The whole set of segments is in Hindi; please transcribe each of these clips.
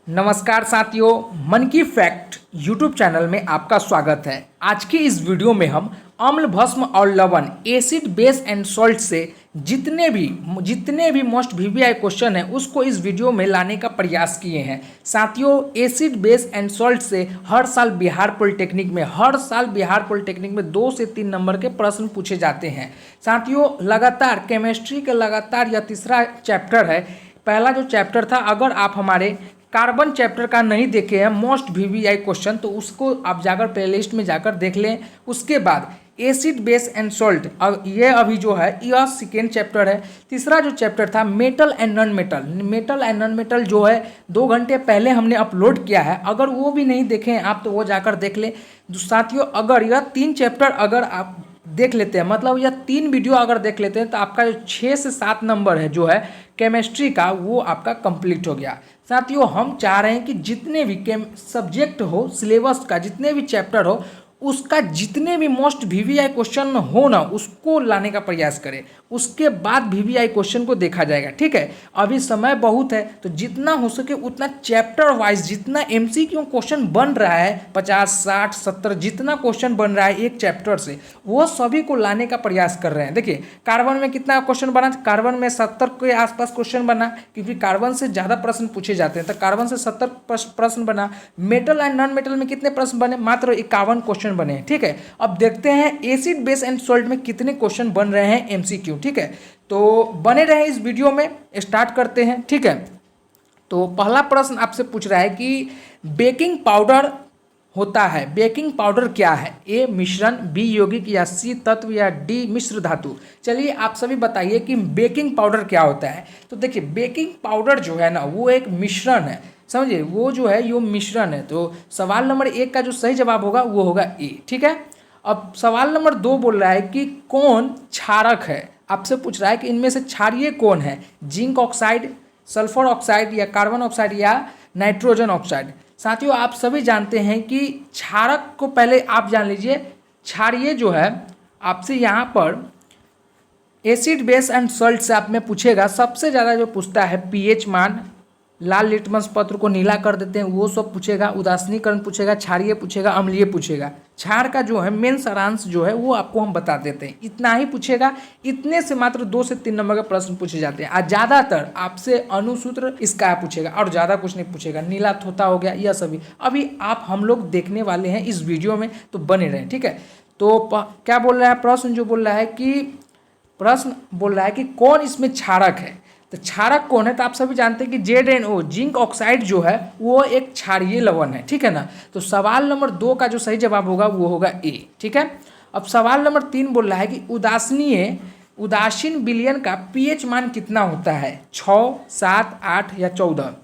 नमस्कार साथियों, मन की फैक्ट यूट्यूब चैनल में आपका स्वागत है। आज की इस वीडियो में हम अम्ल, भस्म और लवण, एसिड, बेस एंड सॉल्ट से जितने भी मोस्ट वीवीआई क्वेश्चन है उसको इस वीडियो में लाने का प्रयास किए हैं। साथियों, एसिड, बेस एंड सॉल्ट से हर साल बिहार पॉलिटेक्निक में 2 से 3 नंबर के प्रश्न पूछे जाते हैं। साथियों, लगातार केमिस्ट्री के लगातार यह तीसरा चैप्टर है। पहला जो चैप्टर था, अगर आप हमारे कार्बन चैप्टर का नहीं देखे हैं मोस्ट वीवीआई क्वेश्चन, तो उसको आप जाकर प्लेलिस्ट में जाकर देख लें। उसके बाद एसिड, बेस एंड सॉल्ट, ये अभी जो है यह सेकेंड चैप्टर है। तीसरा जो चैप्टर था मेटल एंड नॉन मेटल जो है 2 घंटे पहले हमने अपलोड किया है। अगर वो भी नहीं देखे हैं आप तो वो जाकर देख लें। साथियों, अगर यह 3 चैप्टर अगर आप देख लेते हैं, मतलब यह 3 वीडियो अगर देख लेते हैं, तो आपका जो 6 से 7 नंबर है जो है केमिस्ट्री का, वो आपका कंप्लीट हो गया। साथियों, हम चाह रहे हैं कि जितने भी सब्जेक्ट हो, सिलेबस का जितने भी चैप्टर हो, उसका जितने भी मोस्ट वीवीआई क्वेश्चन हो ना, उसको लाने का प्रयास करें। उसके बाद वीवीआई क्वेश्चन को देखा जाएगा। ठीक है, अभी समय बहुत है, तो जितना हो सके उतना चैप्टर वाइज जितना एमसीक्यू क्वेश्चन बन रहा है, 50, 60, 70 जितना क्वेश्चन बन रहा है एक चैप्टर से, वो सभी को लाने का प्रयास कर रहे हैं। देखिए, कार्बन में कितना क्वेश्चन बना? कार्बन में 70 के आसपास क्वेश्चन बना, क्योंकि कार्बन से ज़्यादा प्रश्न पूछे जाते हैं, तो कार्बन से 70 प्रश्न बना। मेटल एंड नॉन मेटल में कितने प्रश्न बने? मात्र 51 क्वेश्चन बने। ठीक है, अब देखते हैं एसिड, बेस एंड सॉल्ट में कितने क्वेश्चन बन रहे हैं एमसीक्यू। ठीक है, तो बने रहे इस वीडियो में, स्टार्ट करते हैं। ठीक है, तो पहला प्रश्न आपसे पूछ रहा है कि बेकिंग पाउडर होता है, बेकिंग पाउडर क्या है? ए मिश्रण, बी यौगिक, या सी तत्व, या डी मिश्र धातु। चलिए आप सभी बताइए कि बेकिंग पाउडर क्या होता है। तो देखिए, बेकिंग पाउडर जो है ना, वो एक मिश्रण है, समझिए, वो जो है ये मिश्रण है। तो सवाल नंबर 1 का जो सही जवाब होगा वो होगा ए। ठीक है, अब सवाल नंबर 2 बोल रहा है कि कौन क्षारक है? आपसे पूछ रहा है कि इनमें से क्षारीय कौन है? जिंक ऑक्साइड, सल्फर ऑक्साइड, या कार्बन ऑक्साइड, या नाइट्रोजन ऑक्साइड। साथियों, आप सभी जानते हैं कि क्षारक को पहले आप जान लीजिए। क्षारीय जो है, आपसे यहाँ पर एसिड, बेस एंड सॉल्ट से आप में पूछेगा, सबसे ज़्यादा जो पूछता है पीएच मान, लाल लिटमस पत्र को नीला कर देते हैं, वो सब पूछेगा। उदासीनीकरण पूछेगा, क्षारीय पूछेगा, अम्लीय पूछेगा। क्षार का जो है मेन सारांश जो है वो आपको हम बता देते हैं, इतना ही पूछेगा। इतने से मात्र 2 से 3 नंबर के प्रश्न पूछे जाते हैं। आज ज़्यादातर आपसे अनुसूत्र इसका पूछेगा और ज़्यादा कुछ नहीं पूछेगा। नीला थोथा हो गया, यह सभी अभी आप हम लोग देखने वाले हैं इस वीडियो में, तो बने रहें। ठीक है, तो क्या बोल रहा है प्रश्न? जो बोल रहा है कि प्रश्न बोल रहा है कि कौन इसमें क्षारक है। तो क्षारक कौन है? तो आप सभी जानते हैं कि ZnO, जिंक ऑक्साइड जो है वो एक क्षारीय लवण है। ठीक है ना, तो सवाल नंबर 2 का जो सही जवाब होगा वो होगा ए। ठीक है, अब सवाल नंबर 3 बोल रहा है कि उदासीन विलयन का पीएच मान कितना होता है? 6, 7, 8 या 14।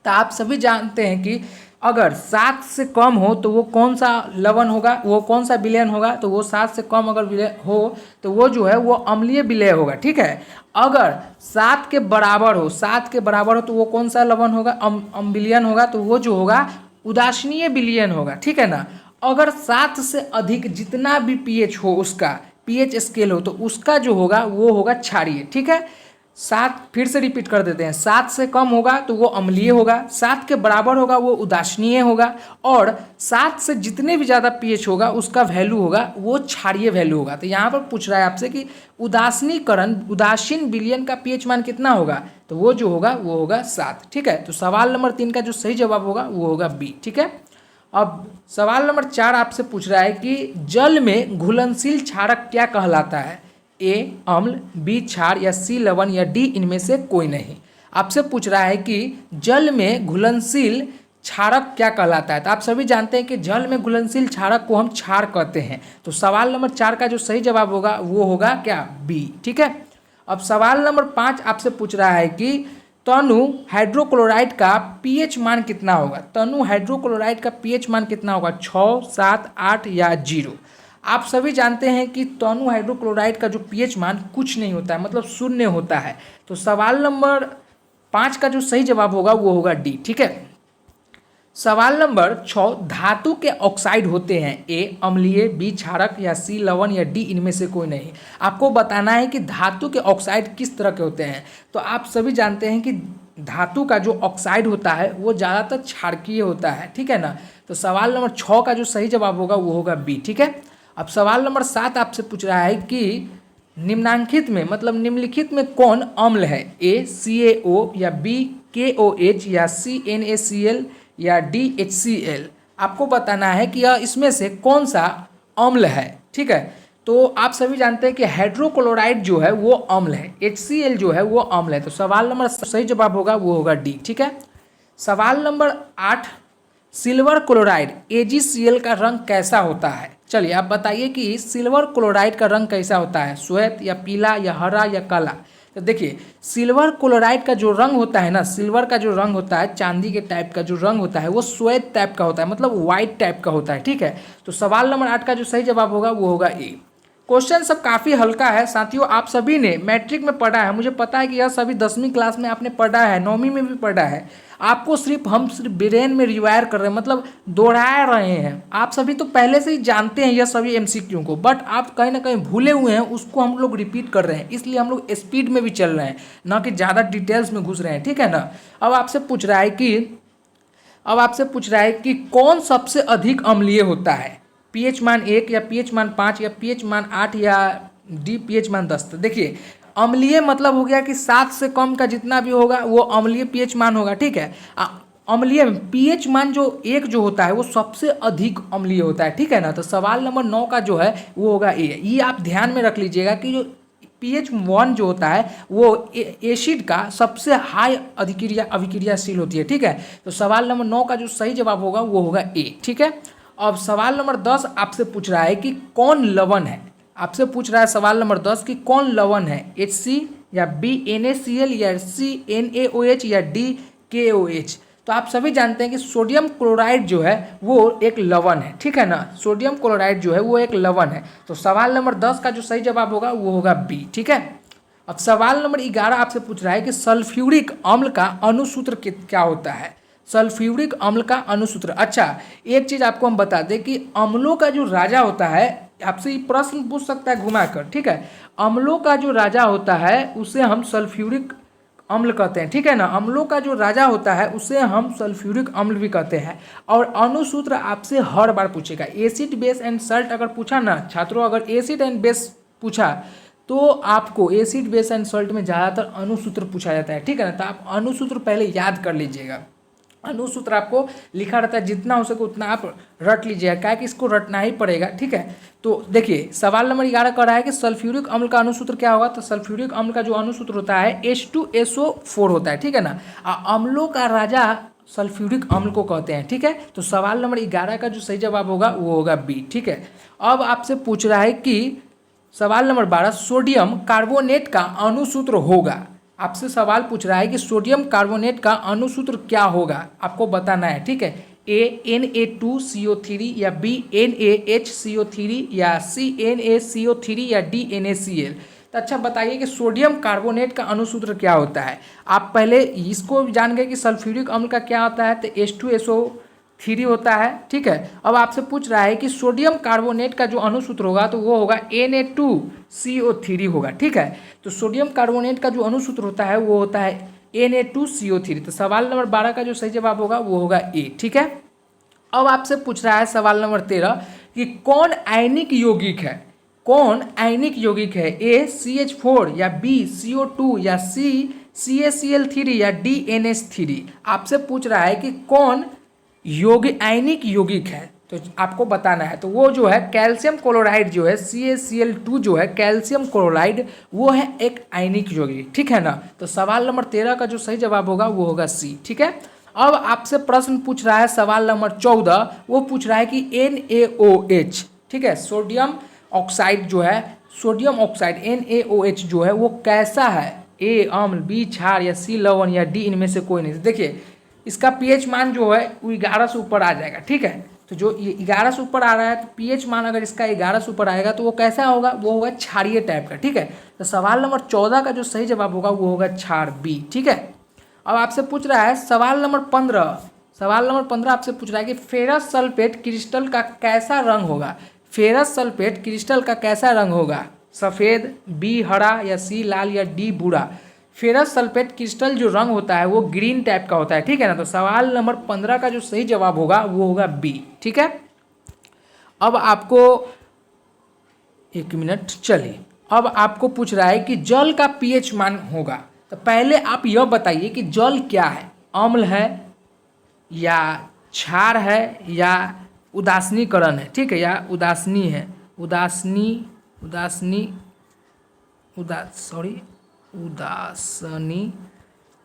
तो आप सभी जानते हैं कि अगर 7 से कम हो तो वो कौन सा लवण होगा, वो कौन सा विलयन होगा? तो वो 7 से कम अगर विलय हो तो वो जो है वो अम्लीय विलय होगा। ठीक है, अगर 7 के बराबर हो तो वो कौन सा लवण होगा? विलयन होगा, तो वो जो होगा उदासीनीय विलयन होगा। ठीक है ना, अगर 7 से अधिक जितना भी पीएच हो, उसका पीएच स्केल हो, तो उसका जो होगा वो होगा क्षारीय। ठीक है, 7 फिर से रिपीट कर देते हैं। 7 से कम होगा तो वो अम्लीय होगा, 7 के बराबर होगा वो उदासीनीय होगा, और 7 से जितने भी ज़्यादा पीएच होगा उसका वैल्यू होगा वो क्षारीय वैल्यू होगा। तो यहाँ पर पूछ रहा है आपसे कि उदासीन विलयन का पीएच मान कितना होगा? तो वो जो होगा वो होगा 7। ठीक है, तो सवाल नंबर 3 का जो सही जवाब होगा वो होगा बी। ठीक है, अब सवाल नंबर 4 आपसे पूछ रहा है कि जल में घुलनशील क्षारक क्या कहलाता है? ए अम्ल, बी क्षार, या सी लवण, या डी इनमें से कोई नहीं। आपसे पूछ रहा है कि जल में घुलनशील क्षारक क्या कहलाता है। तो आप सभी जानते हैं कि जल में घुलनशील क्षारक को हम क्षार कहते हैं। तो सवाल नंबर 4 का जो सही जवाब होगा वो होगा क्या? बी। ठीक है, अब सवाल नंबर 5 आपसे पूछ रहा है कि तनु हाइड्रोक्लोराइड का पीएच मान कितना होगा? तनु हाइड्रोक्लोराइड का पीएच मान कितना होगा? 6, 7, 8 या 0। आप सभी जानते हैं कि तनु हाइड्रोक्लोराइड का जो पीएच मान कुछ नहीं होता है, मतलब शून्य होता है। तो सवाल नंबर 5 का जो सही जवाब होगा वो होगा डी। ठीक है, सवाल नंबर 6, धातु के ऑक्साइड होते हैं? ए अम्लीय, बी क्षारक, या सी लवण, या डी इनमें से कोई नहीं। आपको बताना है कि धातु के ऑक्साइड किस तरह के होते हैं। तो आप सभी जानते हैं कि धातु का जो ऑक्साइड होता है वो ज़्यादातर क्षारकीय होता है, ठीक है ना। तो सवाल नंबर 6 का जो सही जवाब होगा वो होगा बी, ठीक है। अब सवाल नंबर 7 आपसे पूछ रहा है कि निम्नांकित में मतलब निम्नलिखित में कौन अम्ल है, ए CaO या बी KOH या सी NaCl या डी HCl। आपको बताना है कि यह इसमें से कौन सा अम्ल है, ठीक है। तो आप सभी जानते हैं कि हाइड्रोक्लोराइड जो है वो अम्ल है, HCl जो है वो अम्ल है। तो सवाल नंबर सही जवाब होगा वो होगा डी, ठीक है। सवाल नंबर 8, सिल्वर क्लोराइड AgCl का रंग कैसा होता है। चलिए आप बताइए कि सिल्वर क्लोराइड का रंग कैसा होता है, श्वेत या पीला या हरा या काला। तो देखिए सिल्वर क्लोराइड का जो रंग होता है ना, सिल्वर का जो रंग होता है, चांदी के टाइप का जो रंग होता है वो श्वेत टाइप का होता है, मतलब वाइट टाइप का होता है, ठीक है। तो सवाल नंबर 8 का जो सही जवाब होगा वो होगा ए। क्वेश्चन सब काफ़ी हल्का है साथियों, आप सभी ने मैट्रिक में पढ़ा है, मुझे पता है कि यह सभी 10वीं क्लास में आपने पढ़ा है, 9वीं में भी पढ़ा है। आपको हम सिर्फ ब्रेन में रिवायर कर रहे हैं, मतलब दोहरा रहे हैं। आप सभी तो पहले से ही जानते हैं यह सभी MCQ को, बट आप कहीं ना कहीं भूले हुए हैं, उसको हम लोग रिपीट कर रहे हैं, इसलिए हम लोग स्पीड में भी चल रहे हैं, ना कि ज़्यादा डिटेल्स में घुस रहे हैं, ठीक है ना। अब आपसे पूछ रहा है कि कौन सबसे अधिक अम्लीय होता है, pH मान 1 या pH मान 5 या pH मान 8 या डी pH मान 10। तो देखिए अम्लीय मतलब हो गया कि 7 से कम का जितना भी होगा वो अम्लीय pH मान होगा, ठीक है। अम्लीय pH मान जो 1 जो होता है वो सबसे अधिक अम्लीय होता है, ठीक है ना। तो सवाल नंबर 9 का जो है वो होगा ए। ये आप ध्यान में रख लीजिएगा कि जो pH 1 जो होता है वो एसिड का सबसे हाई अभिक्रियाशील होती है, ठीक है। तो सवाल नंबर 9 का जो सही जवाब होगा वो होगा ए, ठीक है। अब सवाल नंबर 10 आपसे पूछ रहा है कि कौन लवण है। आपसे पूछ रहा है सवाल नंबर 10 कि कौन लवण है, HC या B NaCl या C NaOH या D KOH। तो आप सभी जानते हैं कि सोडियम क्लोराइड जो है वो एक लवण है, ठीक है ना। सोडियम क्लोराइड जो है वो एक लवण है। तो सवाल नंबर 10 का जो सही जवाब होगा वो होगा बी, ठीक है। अब सवाल नंबर 11 आपसे पूछ रहा है कि सल्फ्यूरिक अम्ल का अणुसूत्र क्या होता है। सल्फ्यूरिक अम्ल का अणुसूत्र, अच्छा एक चीज़ आपको हम बता दें कि अम्लों का जो राजा होता है, आपसे ये प्रश्न पूछ सकता है घुमाकर, ठीक है। अम्लों का जो राजा होता है उसे हम सल्फ्यूरिक अम्ल कहते हैं, ठीक है ना। अम्लों का जो राजा होता है उसे हम सल्फ्यूरिक अम्ल भी कहते हैं। और अणुसूत्र आपसे हर बार पूछेगा, एसिड बेस एंड सल्ट अगर पूछा ना छात्रों, अगर एसिड एंड बेस पूछा तो आपको एसिड बेस एंड सॉल्ट में ज़्यादातर अणुसूत्र पूछा जाता है, ठीक है ना। तो आप अणुसूत्र पहले याद कर लीजिएगा, अणुसूत्र आपको लिखा रहता है, जितना हो सके उतना आप रट लीजिएगा, क्या कि इसको रटना ही पड़ेगा, ठीक है। तो देखिए सवाल नंबर 11 कह रहा है कि सल्फ्यूरिक अम्ल का अणुसूत्र क्या होगा। तो सल्फ्यूरिक अम्ल का जो अणुसूत्र होता है H2SO4 होता है, ठीक है ना। अम्लों का राजा सल्फ्यूरिक अम्ल को कहते हैं, ठीक है। तो सवाल नंबर 11 का जो सही जवाब होगा वो होगा बी, ठीक है। अब आपसे पूछ रहा है कि सवाल नंबर 12, सोडियम कार्बोनेट का अणुसूत्र होगा। आपसे सवाल पूछ रहा है कि सोडियम कार्बोनेट का अणुसूत्र क्या होगा, आपको बताना है, ठीक है। A Na2CO3 या B NaHCO3 या C NaCO3 या D NaCl। तो अच्छा बताइए कि सोडियम कार्बोनेट का अणुसूत्र क्या होता है। आप पहले इसको जान गए कि सल्फ्यूरिक अम्ल का क्या होता है, तो H2SO3 होता है, ठीक है। अब आपसे पूछ रहा है कि सोडियम कार्बोनेट का जो अणुसूत्र होगा तो वो होगा Na2CO3 होगा, ठीक है। तो सोडियम कार्बोनेट का जो अणुसूत्र होता है वो होता है Na2CO3। तो सवाल नंबर 12 का जो सही जवाब होगा वो होगा ए, ठीक है। अब आपसे पूछ रहा है सवाल नंबर 13 कि कौन आयनिक यौगिक है, कौन आयनिक यौगिक है, ए CH4 या B CO2 या C CaCl3 या D NH3। आपसे पूछ रहा है कि कौन आयनिक यौगिक है, तो आपको बताना है। तो वो जो है कैल्शियम क्लोराइड जो है CaCl2 जो है कैल्शियम क्लोराइड, वो है एक आयनिक यौगिक, ठीक है ना। तो सवाल नंबर 13 का जो सही जवाब होगा वो होगा सी, ठीक है। अब आपसे प्रश्न पूछ रहा है सवाल नंबर 14, वो पूछ रहा है कि NaOH, ठीक है, सोडियम ऑक्साइड जो है, सोडियम ऑक्साइड NaOH जो है वो कैसा है, ए अम्ल, बी क्षार या सी लवण या डी इनमें से कोई नहीं। देखिए इसका pH मान जो है वो 11 से ऊपर आ जाएगा, ठीक है। तो जो ये 11 से ऊपर आ रहा है तो pH मान अगर इसका 11 से ऊपर आएगा तो वो कैसा होगा, वो होगा क्षारीय टाइप का, ठीक है। तो सवाल नंबर 14 का जो सही जवाब होगा वो होगा क्षार बी, ठीक है। अब आपसे पूछ रहा है सवाल नंबर 15, सवाल नंबर 15 आपसे पूछ रहा है कि फेरस सल्फेट क्रिस्टल का कैसा रंग होगा। फेरस सल्फेट क्रिस्टल का कैसा रंग होगा, सफ़ेद, बी हरा या सी लाल या डी भूरा। फेरस सल्फेट क्रिस्टल जो रंग होता है वो ग्रीन टाइप का होता है, ठीक है ना। तो सवाल नंबर 15 का जो सही जवाब होगा वो होगा बी, ठीक है। अब आपको एक मिनट चलिए, अब आपको पूछ रहा है कि जल का पीएच मान होगा, तो पहले आप यह बताइए कि जल क्या है, अम्ल है या क्षार है या उदासीनीकरण है, ठीक है, या उदासीनी है, उदासनी उदासनी उदासनी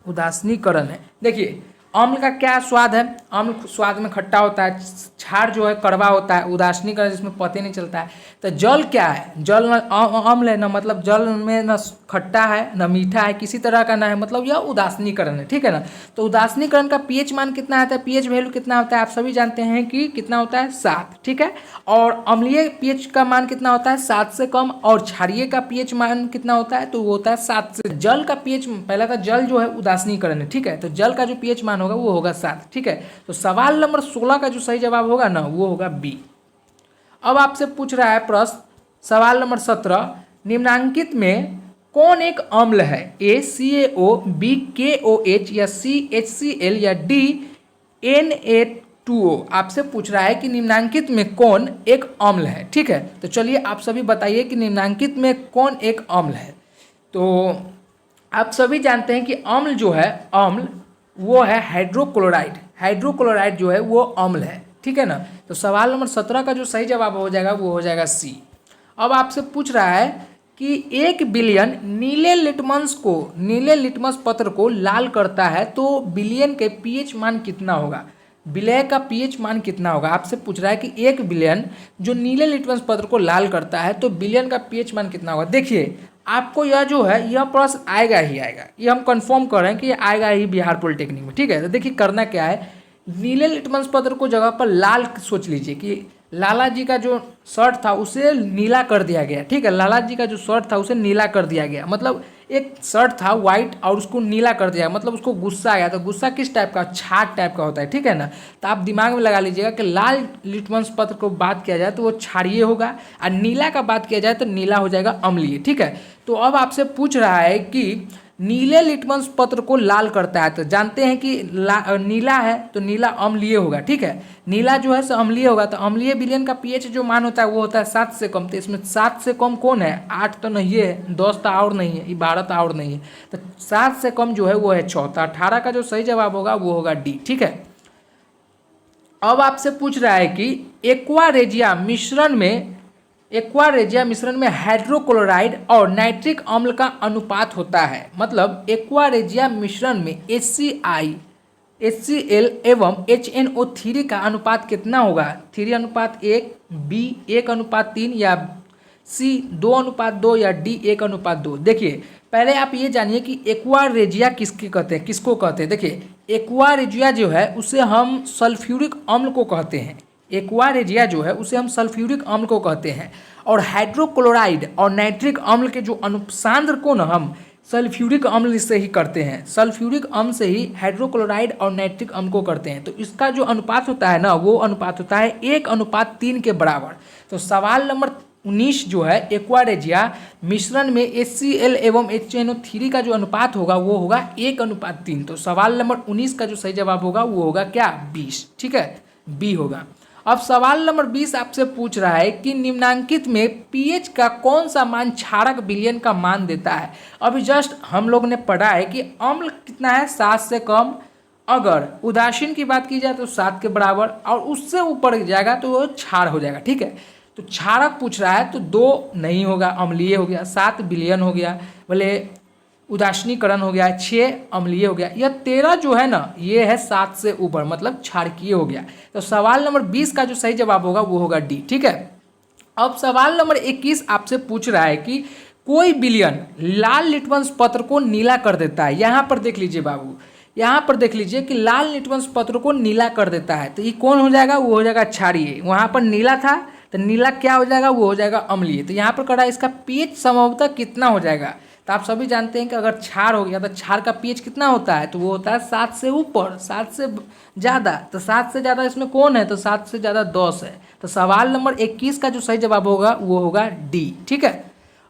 उदासीनीकरण है। देखिए अम्ल का क्या स्वाद है, अम्ल स्वाद में खट्टा होता है, क्षार जो है कड़वा होता है, उदासीनीकरण जिसमें पता नहीं चलता है। तो जल क्या है, जल न अम्ल है ना, मतलब जल में न खट्टा है न मीठा है, किसी तरह का ना है, मतलब यह उदासीनीकरण है, ठीक है ना। तो उदासीनीकरण का पीएच मान कितना आता है, पीएच वैल्यू कितना होता है, आप सभी जानते हैं कि कितना होता है 7, ठीक है। और अम्लीय पीएच का मान कितना होता है 7 से कम, और क्षारीय का पीएच मान कितना होता है, तो वो होता है 7 से। जल का पीएच पहला था, जल जो है उदासीनीकरण है, ठीक है, तो जल का जो पीएच मान होगा वो होगा 7, ठीक है। तो सवाल नंबर 16 का जो सही जवाब होगा ना वो होगा बी। अब आपसे पूछ रहा है प्रश्न सवाल नंबर 17, निम्नांकित में कौन एक अम्ल है, ए CaO, बी KOH या सी HCl या डी Na2O। आपसे पूछ रहा है कि निम्नांकित में कौन एक अम्ल है, ठीक है। तो चलिए आप सभी बताइए कि निम्नांकित में कौन एक अम्ल है। तो आप सभी जानते हैं कि अम्ल जो है, अम्ल वो है हाइड्रोक्लोराइड, हाइड्रोक्लोराइड जो है वो अम्ल है, ठीक है ना। तो सवाल नंबर 17 का जो सही जवाब हो जाएगा वो हो जाएगा सी। अब आपसे पूछ रहा है कि 1 बिलियन नीले लिटमस पत्र को लाल करता है तो बिलियन के पीएच मान कितना होगा, विलय का पीएच मान कितना होगा। आपसे पूछ रहा है कि 1 बिलियन जो नीले लिटमस पत्र को लाल करता है तो बिलियन का पीएच मान कितना होगा। देखिए आपको यह जो है यह प्रश्न आएगा ही आएगा, ये हम कंफर्म कर रहे हैं कि ये आएगा ही बिहार पॉलिटेक्निक में, ठीक है। तो देखिए करना क्या है, नीले लिटमस पत्र को जगह पर लाल सोच लीजिए कि लाला जी का जो शर्ट था उसे नीला कर दिया गया, ठीक है, लाला जी का जो शर्ट था उसे नीला कर दिया गया, मतलब एक शर्ट था वाइट और उसको नीला कर दिया, मतलब उसको गुस्सा आया। तो गुस्सा किस टाइप का, छाट टाइप का होता है, ठीक है ना। तो आप दिमाग में लगा लीजिएगा कि लाल लिटमस पत्र को बात किया जाए तो वो क्षारीय होगा, और नीला का बात किया जाए तो नीला हो जाएगा अम्लीय, ठीक है। तो अब आपसे पूछ रहा है कि नीले लिटमस पत्र को लाल करता है, तो जानते हैं कि नीला है तो नीला अम्लीय होगा, ठीक है, नीला जो है सो अम्लीय होगा। तो अम्लीय विलयन का पीएच जो मान होता है वो होता है 7 से कम। तो इसमें 7 से कम कौन है, 8 तो नहीं है, 10 तो और नहीं है, 12 तो और नहीं है, तो 7 से कम जो है वो है 6। तो 18 का जो सही जवाब होगा वो होगा डी, ठीक है। अब आपसे पूछ रहा है कि एक्वा मिश्रण में हाइड्रोक्लोराइड और नाइट्रिक अम्ल का अनुपात होता है, मतलब एक्वा मिश्रण में HCl एवं HNO3 का अनुपात कितना होगा, 3:1, B 1:3 या C 2:2 या D 1:2। देखिए पहले आप ये जानिए कि एक्वा किसको कहते हैं। देखिए एक्वा जो है उसे हम सल्फ्यूरिक अम्ल को कहते हैं, एक्वा जो है उसे हम सल्फ्यूरिक अम्ल को कहते हैं। और हाइड्रोक्लोराइड और नाइट्रिक अम्ल के जो अनुसांद्र को न हम सल्फ्यूरिक अम्ल से ही करते हैं, सल्फ्यूरिक अम्ल से ही हाइड्रोक्लोराइड और नाइट्रिक अम्ल को करते हैं। तो इसका जो अनुपात होता है ना वो अनुपात होता है 1:3 के बराबर। तो सवाल नंबर 19 जो है एक्वा मिश्रण में HCl एवं HNO3 का जो अनुपात होगा वो होगा 1:3। तो सवाल नंबर 19 का जो सही जवाब होगा वो होगा क्या, 20, ठीक है, बी होगा। अब सवाल नंबर 20 आपसे पूछ रहा है कि निम्नांकित में पीएच का कौन सा मान क्षारक विलयन का मान देता है। अभी जस्ट हम लोग ने पढ़ा है कि अम्ल कितना है 7 से कम, अगर उदासीन की बात की जाए तो 7 के बराबर, और उससे ऊपर जाएगा तो वो क्षार हो जाएगा, ठीक है। तो क्षारक पूछ रहा है तो 2 नहीं होगा, अम्लीय हो गया, 7 विलयन हो गया, बोले उदासीनीकरण हो गया, 6 अम्लीय हो गया, यह 13 जो है ना ये है 7 से ऊपर, मतलब क्षारकीय हो गया। तो सवाल नंबर 20 का जो सही जवाब होगा वो होगा डी, ठीक है। अब सवाल नंबर 21 आपसे पूछ रहा है कि कोई विलयन लाल लिटमस पत्र को नीला कर देता है। यहाँ पर देख लीजिए बाबू, यहाँ पर देख लीजिए कि लाल लिटमस पत्र को नीला कर देता है, तो ये कौन हो जाएगा, वो हो जाएगा क्षारीय। वहाँ पर नीला था तो नीला क्या हो जाएगा, वो हो जाएगा अम्लीय। तो यहाँ पर कह रहा है इसका पीएच संभवतः कितना हो जाएगा। तो आप सभी जानते हैं कि अगर क्षार हो गया तो क्षार का पीएच कितना होता है, तो वो होता है 7 से ऊपर, 7 से ज़्यादा। तो 7 से ज़्यादा इसमें कौन है, तो 7 से ज़्यादा 10 है। तो सवाल नंबर 21 का जो सही जवाब होगा वो होगा डी, ठीक है।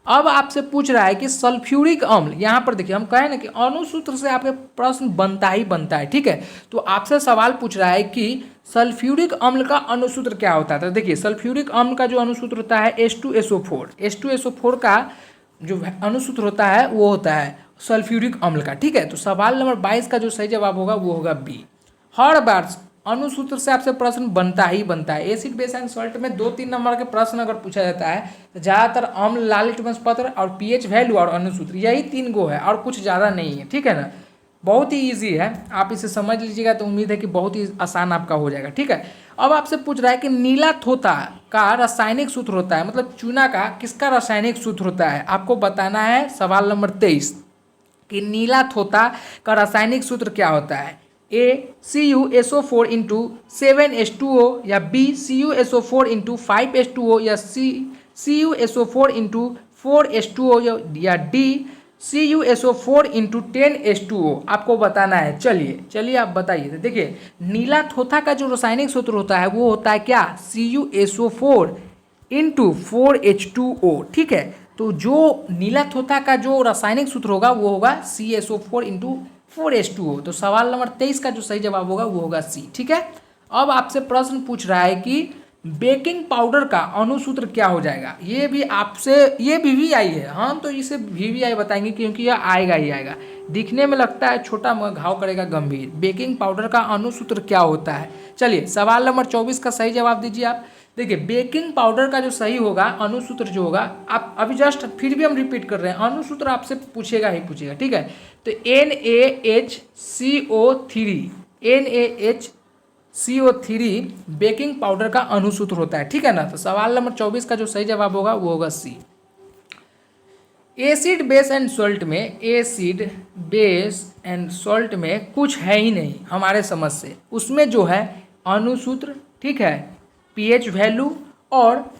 अब आपसे पूछ रहा है कि सल्फ्यूरिक अम्ल, यहाँ पर देखिए हम कहें ना कि अणुसूत्र से आपके प्रश्न बनता ही बनता है, ठीक है। तो आपसे सवाल पूछ रहा है कि सल्फ्यूरिक अम्ल का अणुसूत्र क्या होता है। तो देखिए सल्फ्यूरिक अम्ल का जो अणुसूत्र होता है H2SO4, H2SO4 का जो अणुसूत्र होता है वो होता है सल्फ्यूरिक अम्ल का, ठीक है। तो सवाल नंबर 22 का जो सही जवाब होगा वो होगा बी। हर बार अणुसूत्र से आपसे प्रश्न बनता ही बनता है। एसिड बेस एंड सॉल्ट में 2-3 नंबर के प्रश्न अगर पूछा जाता है तो ज़्यादातर अम्ल, लाल लिटमस पत्र और पीएच वैल्यू और अणुसूत्र, यही 3 गो है और कुछ ज़्यादा नहीं है, ठीक है ना। बहुत ही ईजी है, आप इसे समझ लीजिएगा तो उम्मीद है कि बहुत ही आसान आपका हो जाएगा, ठीक है। अब आपसे पूछ रहा है कि नीला थोथा का रासायनिक सूत्र होता है, मतलब चूना का किसका रासायनिक सूत्र होता है, आपको बताना है। सवाल नंबर 23 कि नीला थोथा का रासायनिक सूत्र क्या होता है। ए CuSO4 इंटू 7H2O, या बी CuSO4 इंटू 5H2O, या सी CuSO4 इंटू 4H2O, या डी CuSO4 इंटू 10H2O, आपको बताना है। चलिए आप बताइए। तो देखिए नीला थोथा का जो रासायनिक सूत्र होता है वो होता है क्या, CuSO4 इंटू 4H2O, ठीक है। तो जो नीला थोथा का जो रासायनिक सूत्र होगा वो होगा CuSO4 इंटू 4H2O। तो सवाल नंबर 23 का जो सही जवाब होगा वो होगा सी, ठीक है। अब आपसे प्रश्न पूछ रहा है कि बेकिंग पाउडर का अणुसूत्र क्या हो जाएगा। ये भी आपसे, ये VVI है, हम तो इसे VVI बताएंगे क्योंकि यह आएगा ही आएगा। दिखने में लगता है छोटा मगर घाव करेगा गंभीर। बेकिंग पाउडर का अणुसूत्र क्या होता है। चलिए सवाल नंबर 24 का सही जवाब दीजिए आप। देखिए बेकिंग पाउडर का जो सही होगा अणुसूत्र जो होगा, आप अभी जस्ट फिर भी हम रिपीट कर रहे हैं, अणुसूत्र आपसे पूछेगा ही पूछेगा, ठीक है। तो NaHCO3 बेकिंग पाउडर का अणुसूत्र होता है, ठीक है ना। तो सवाल नंबर 24 का जो सही जवाब होगा वो होगा सी। एसिड बेस एंड सॉल्ट में, एसिड बेस एंड सॉल्ट में कुछ है ही नहीं हमारे समझ से। उसमें जो है अणुसूत्र, ठीक है, पीएच वैल्यू और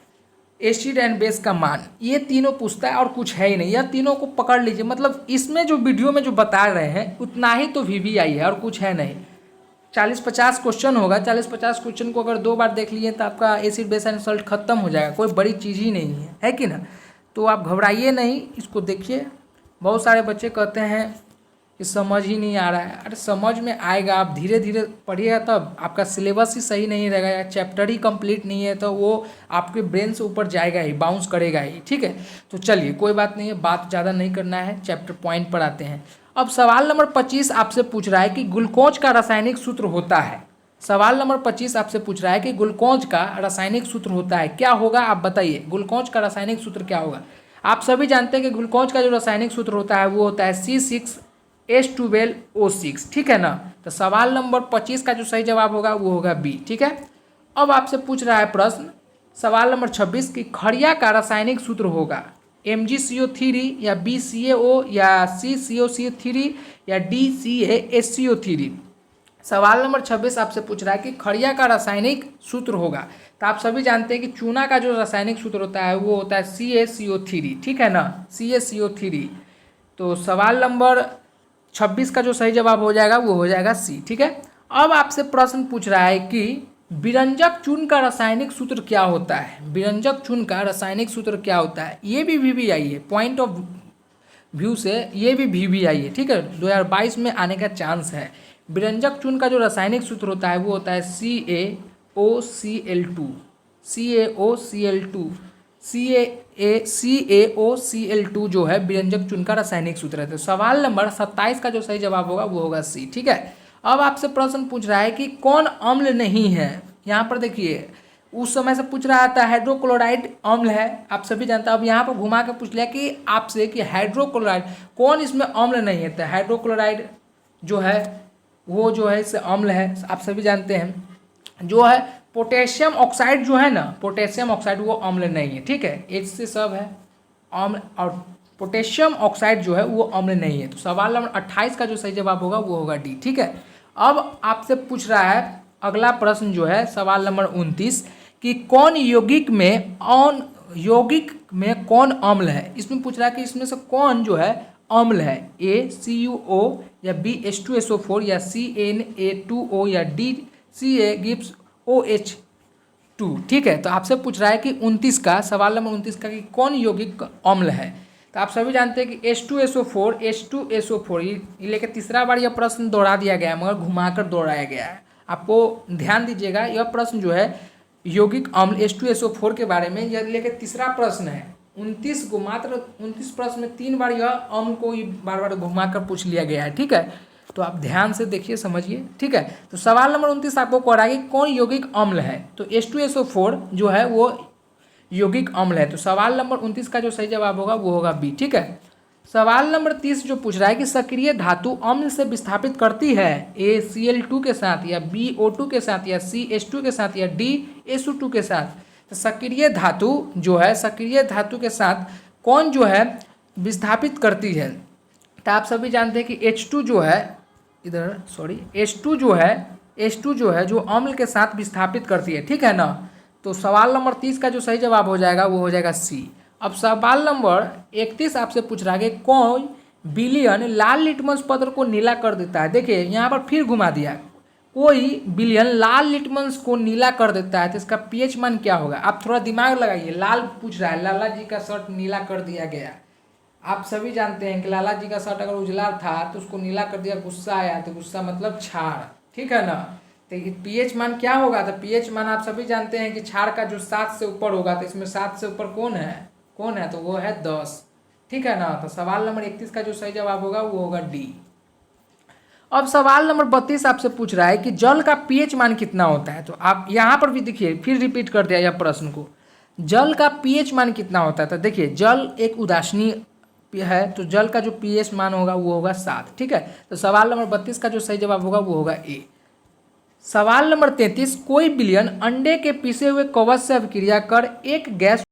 एसिड एंड बेस का मान, ये तीनों पूछता है और कुछ है ही नहीं। यह तीनों को पकड़ लीजिए, मतलब इसमें जो वीडियो में जो बता रहे हैं उतना ही तो VVI है और कुछ है नहीं। 40-50 क्वेश्चन होगा, 40-50 क्वेश्चन को अगर 2 बार देख लिए तो आपका एसिड बेस एंड सॉल्ट खत्म हो जाएगा, कोई बड़ी चीज़ ही नहीं है कि ना। तो आप घबराइए नहीं, इसको देखिए। बहुत सारे बच्चे कहते हैं कि समझ ही नहीं आ रहा है। अरे समझ में आएगा, आप धीरे धीरे पढ़िएगा तब। आपका सिलेबस ही सही नहीं रहेगा या चैप्टर ही कंप्लीट नहीं है तो वो आपके ब्रेन से ऊपर जाएगा ही, बाउंस करेगा ही, ठीक है। तो चलिए कोई बात नहीं है, बात ज़्यादा नहीं करना है, चैप्टर पॉइंट पर आते हैं। अब सवाल नंबर 25 आपसे पूछ रहा है कि ग्लूकोज का रासायनिक सूत्र होता है। सवाल नंबर 25 आपसे पूछ रहा है कि ग्लूकोज का रासायनिक सूत्र होता है, क्या होगा आप बताइए। ग्लूकोज का रासायनिक सूत्र क्या होगा। आप सभी जानते हैं कि ग्लूकोज का जो रासायनिक सूत्र होता है वो होता है C6H12O6, ठीक है ना। तो सवाल नंबर 25 का जो सही जवाब होगा वो होगा बी, ठीक है। अब आपसे पूछ रहा है प्रश्न सवाल नंबर 26 कि खड़िया का रासायनिक सूत्र होगा MgCO3, या BCaO, या CCO3, या DCaSCO3। सवाल नंबर 26 आपसे पूछ रहा है कि खड़िया का रासायनिक सूत्र होगा। तो आप सभी जानते हैं कि चूना का जो रासायनिक सूत्र होता है वो होता है CaCO3, ठीक है ना, CaCO3। तो सवाल नंबर 26 का जो सही जवाब हो जाएगा वो हो जाएगा सी, ठीक है। अब आपसे प्रश्न पूछ रहा है कि विरंजक चून का रासायनिक सूत्र क्या होता है। विरंजक चून का रासायनिक सूत्र क्या होता है, ये भी VVI है, पॉइंट ऑफ व्यू से ये भी VVI है, ठीक है। 2022 में आने का चांस है। विरंजक चून का जो रासायनिक सूत्र होता है वो होता है CaOCl2, CaOCl2, CaOCl2 जो है विरंजक चून का रासायनिक सूत्र है। तो सवाल नंबर 27 का जो सही जवाब होगा वो होगा सी, ठीक है। अब आपसे प्रश्न पूछ रहा है कि कौन अम्ल नहीं है। यहाँ पर देखिए उस समय से पूछ रहा था हाइड्रोक्लोराइड अम्ल है, आप सभी जानते हैं। अब यहाँ पर घुमा के पूछ लिया कि आपसे कि हाइड्रोक्लोराइड कौन इसमें अम्ल नहीं है। तो हाइड्रोक्लोराइड जो है वो जो है इससे अम्ल है, आप सभी जानते हैं। जो है पोटेशियम ऑक्साइड जो है ना, पोटेशियम ऑक्साइड वो अम्ल नहीं है, ठीक है। एच से सब है अम्ल, और पोटेशियम ऑक्साइड जो है वो अम्ल नहीं है। तो सवाल नंबर 28 का जो सही जवाब होगा वो होगा डी, ठीक है। अब आपसे पूछ रहा है अगला प्रश्न जो है सवाल नंबर 29 कि कौन यौगिक में कौन अम्ल है। इसमें पूछ रहा है कि इसमें से कौन जो है अम्ल है, ACuO, या BH2SO4, या CNA2O, या DCA gives OH H2। ठीक है, तो आपसे पूछ रहा है कि 29 का, सवाल नंबर 29 का, कि कौन यौगिक अम्ल है। तो आप सभी जानते हैं कि H2SO4, H2SO4, ये लेकर तीसरा बार यह प्रश्न दोहरा दिया गया है, मगर घुमाकर दोहराया गया है। आपको ध्यान दीजिएगा, यह प्रश्न जो है यौगिक अम्ल H2SO4 के बारे में, यह लेकर तीसरा प्रश्न है। 29 को, मात्र 29 प्रश्न में 3 बार यह अम्ल को ही बार बार घुमाकर पूछ लिया गया है। ठीक है, तो आप ध्यान से देखिए, समझिए। ठीक है, तो सवाल नंबर 29 आपको कह रहा है कि कौन यौगिक अम्ल है। तो H2SO4 जो है वो यौगिक अम्ल है। तो सवाल नंबर 29 का जो सही जवाब होगा वो होगा बी। ठीक है, सवाल नंबर 30 जो पूछ रहा है कि सक्रिय धातु अम्ल से विस्थापित करती है ACl2 के साथ, या BO2 के साथ, या CH2 के साथ, या DSO2 के साथ। तो सक्रिय धातु जो है, सक्रिय धातु के साथ कौन जो है विस्थापित करती है। तो आप सभी जानते हैं कि H2 जो है, इधर सॉरी, H2 जो है जो अम्ल के साथ विस्थापित करती है। ठीक है ना, तो सवाल नंबर 30 का जो सही जवाब हो जाएगा वो हो जाएगा सी। अब सवाल नंबर 31 आपसे पूछ रहा है कि कौन विलयन लाल लिटमस पत्र को नीला कर देता है। देखिए यहाँ पर फिर घुमा दिया, कोई विलयन लाल लिटमस को नीला कर देता है, तो इसका पीएच मान क्या होगा। आप थोड़ा दिमाग लगाइए, लाल पूछ रहा है, लाला जी का शर्ट नीला कर दिया गया। आप सभी जानते हैं कि लाला जी का शर्ट अगर उजला था तो उसको नीला कर दिया, गुस्सा आया, तो गुस्सा मतलब छाड़। ठीक है ना, तो पीएच मान क्या होगा। तो पीएच मान आप सभी जानते हैं कि छाड़ का जो 7 से ऊपर होगा, तो इसमें 7 से ऊपर कौन है, तो वो है 10। ठीक है ना, तो सवाल नंबर 31 का जो सही जवाब होगा वो होगा डी। अब सवाल नंबर 32 आपसे पूछ रहा है कि जल का पीएच मान कितना होता है। तो आप यहाँ पर भी देखिए, फिर रिपीट कर दिया यह प्रश्न को, जल का पीएच मान कितना होता है। तो देखिए, जल एक उदासीन है, तो जल का जो पीएच मान होगा वो होगा 7। ठीक है, तो सवाल नंबर 32 का जो सही जवाब होगा वो होगा ए। सवाल नंबर 33, कोई विलयन अंडे के पिसे हुए कवच से अभिक्रिया कर एक गैस